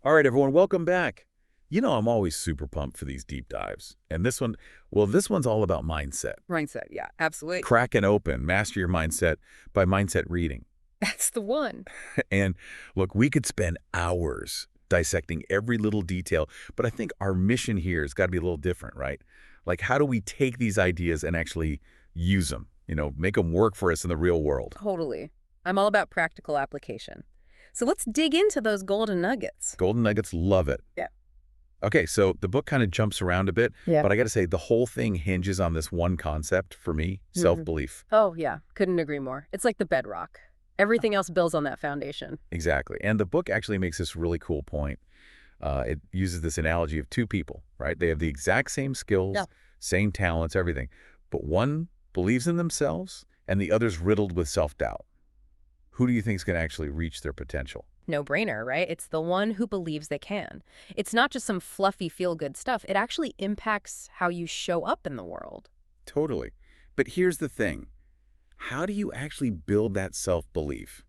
All right, everyone, welcome back. I'm always super pumped for these deep dives. And this one's all about mindset. Mindset, yeah, absolutely. Cracking open, master your mindset by mindset reading. That's the one. And look, we could spend hours dissecting every little detail, but I think our mission here has got to be a little different, right? Like, how do we take these ideas and actually use them, make them work for us in the real world? Totally. I'm all about practical application. So let's dig into those golden nuggets. Golden nuggets, love it. Yeah. Okay, so the book kind of jumps around a bit, Yeah. but I got to say the whole thing hinges on this one concept for me, self-belief. Oh, yeah. Couldn't agree more. It's like the bedrock. Everything else builds on that foundation. Exactly. And the book actually makes this really cool point. It uses this analogy of two people, right? They have the exact same skills, Yeah. same talents, everything. But one believes in themselves and the other's riddled with self-doubt. Who do you think is going to actually reach their potential? No brainer, right? It's the one who believes they can. It's not just some fluffy feel-good stuff. It actually impacts how you show up in the world. Totally. But here's the thing. How do you actually build that self-belief?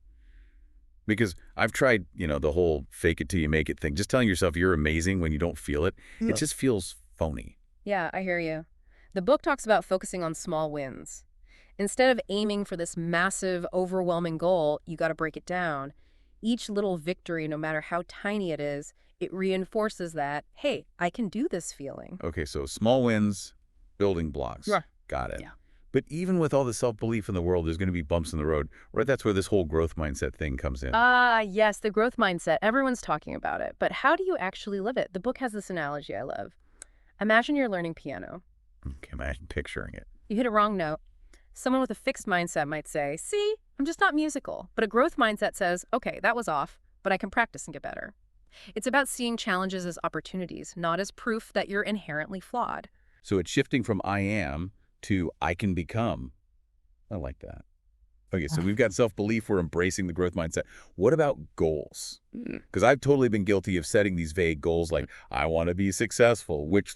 Because I've tried, the whole fake it till you make it thing. Just telling yourself you're amazing when you don't feel it, Yeah. it just feels phony. Yeah, I hear you. The book talks about focusing on small wins. Instead of aiming for this massive, overwhelming goal, you got to break it down. Each little victory, no matter how tiny it is, it reinforces that, hey, I can do this feeling. Okay, so small wins, building blocks. Yeah. Got it. Yeah. But even with all the self-belief in the world, there's going to be bumps in the road, right? That's where this whole growth mindset thing comes in. Yes, the growth mindset. Everyone's talking about it. But how do you actually live it? The book has this analogy I love. Imagine you're learning piano. Okay, imagine picturing it. You hit a wrong note. Someone with a fixed mindset might say, see, I'm just not musical. But a growth mindset says, okay, that was off, but I can practice and get better. It's about seeing challenges as opportunities, not as proof that you're inherently flawed. So it's shifting from I am to I can become. I like that. Okay, so we've got self-belief. We're embracing the growth mindset. What about goals? Because I've totally been guilty of setting these vague goals like, I want to be successful, which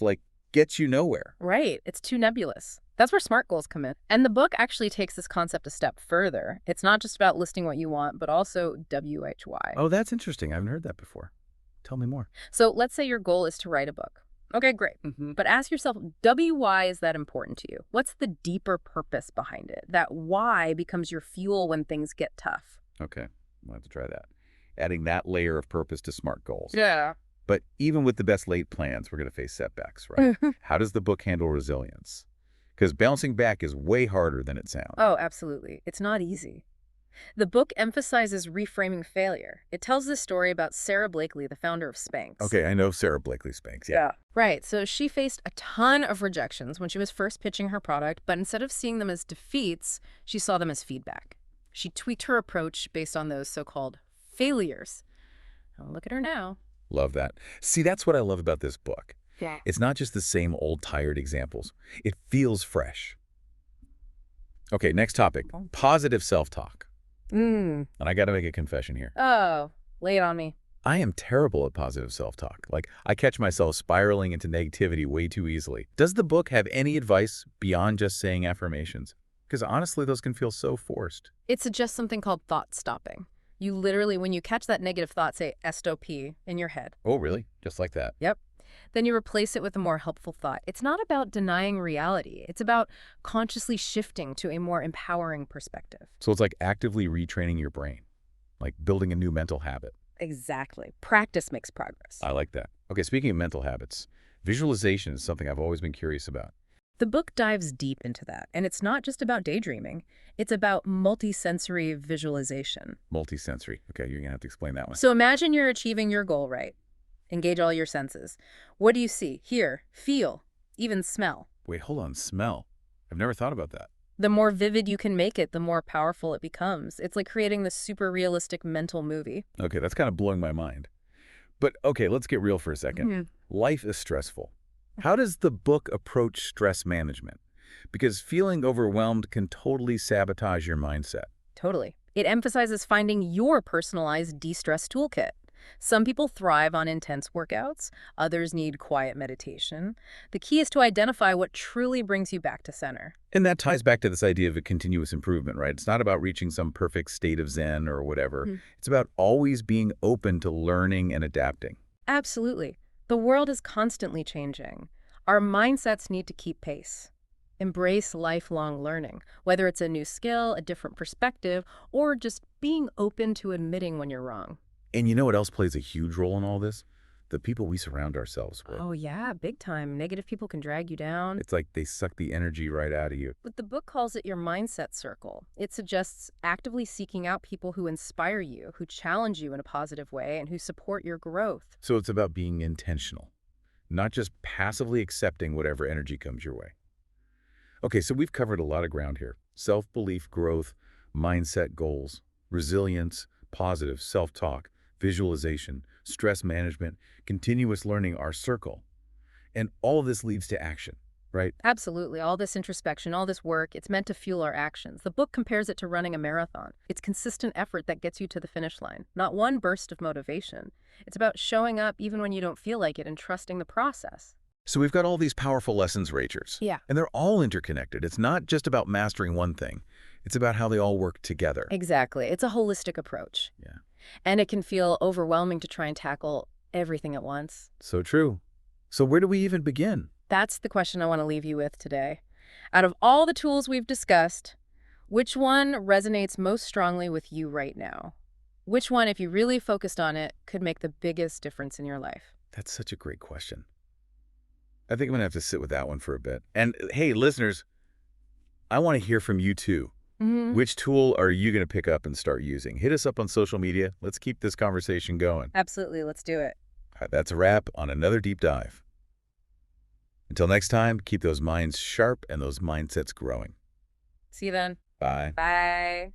gets you nowhere. Right. It's too nebulous. That's where SMART goals come in. And the book actually takes this concept a step further. It's not just about listing what you want, but also WHY. Oh, that's interesting. I haven't heard that before. Tell me more. So let's say your goal is to write a book. Okay, great. But ask yourself, why is that important to you? What's the deeper purpose behind it? That why becomes your fuel when things get tough. Okay, I'll have to try that. Adding that layer of purpose to SMART goals. Yeah. But even with the best laid plans, we're going to face setbacks, right? How does the book handle resilience? Because bouncing back is way harder than it sounds. Oh, absolutely. It's not easy. The book emphasizes reframing failure. It tells this story about Sara Blakely, the founder of Spanx. Okay, I know Sara Blakely Spanx, yeah. Right, so she faced a ton of rejections when she was first pitching her product, but instead of seeing them as defeats, she saw them as feedback. She tweaked her approach based on those so-called failures. Oh, look at her now. Love that. See, that's what I love about this book. Yeah. It's not just the same old tired examples. It feels fresh. Okay, next topic. Positive self-talk. And I got to make a confession here. Oh, lay it on me. I am terrible at positive self-talk. I catch myself spiraling into negativity way too easily. Does the book have any advice beyond just saying affirmations? Because honestly, those can feel so forced. It suggests something called thought stopping. You literally, when you catch that negative thought, say SOP in your head. Oh, really? Just like that? Yep. Then you replace it with a more helpful thought. It's not about denying reality. It's about consciously shifting to a more empowering perspective. So it's like actively retraining your brain, like building a new mental habit. Exactly. Practice makes progress. I like that. Okay, speaking of mental habits, visualization is something I've always been curious about. The book dives deep into that, and it's not just about daydreaming. It's about multisensory visualization. Multisensory. Okay, you're going to have to explain that one. So imagine you're achieving your goal, right? Engage all your senses. What do you see, hear, feel, even smell? Wait, hold on. Smell. I've never thought about that. The more vivid you can make it, the more powerful it becomes. It's like creating this super realistic mental movie. Okay, that's kind of blowing my mind. But okay, let's get real for a second. Life is stressful. How does the book approach stress management? Because feeling overwhelmed can totally sabotage your mindset. Totally. It emphasizes finding your personalized de-stress toolkit. Some people thrive on intense workouts. Others need quiet meditation. The key is to identify what truly brings you back to center. And that ties back to this idea of a continuous improvement, right? It's not about reaching some perfect state of Zen or whatever. It's about always being open to learning and adapting. Absolutely. The world is constantly changing. Our mindsets need to keep pace. Embrace lifelong learning, whether it's a new skill, a different perspective, or just being open to admitting when you're wrong. And you know what else plays a huge role in all this? The people we surround ourselves with. Oh, yeah, big time. Negative people can drag you down. It's like they suck the energy right out of you. But the book calls it your mindset circle. It suggests actively seeking out people who inspire you, who challenge you in a positive way, and who support your growth. So it's about being intentional, not just passively accepting whatever energy comes your way. Okay, so we've covered a lot of ground here. Self-belief, growth, mindset goals, resilience, positive self-talk, visualization, stress management, continuous learning, our circle. And all of this leads to action, right? Absolutely. All this introspection, all this work, it's meant to fuel our actions. The book compares it to running a marathon. It's consistent effort that gets you to the finish line, not one burst of motivation. It's about showing up even when you don't feel like it and trusting the process. So we've got all these powerful lessons, Rachers. Yeah. And they're all interconnected. It's not just about mastering one thing. It's about how they all work together. Exactly. It's a holistic approach. Yeah. And it can feel overwhelming to try and tackle everything at once. So true. So where do we even begin? That's the question I want to leave you with today. Out of all the tools we've discussed, which one resonates most strongly with you right now? Which one, if you really focused on it, could make the biggest difference in your life? That's such a great question. I think I'm going to have to sit with that one for a bit. And hey, listeners, I want to hear from you too. Which tool are you going to pick up and start using? Hit us up on social media. Let's keep this conversation going. Absolutely. Let's do it. All right, that's a wrap on another deep dive. Until next time, keep those minds sharp and those mindsets growing. See you then. Bye. Bye.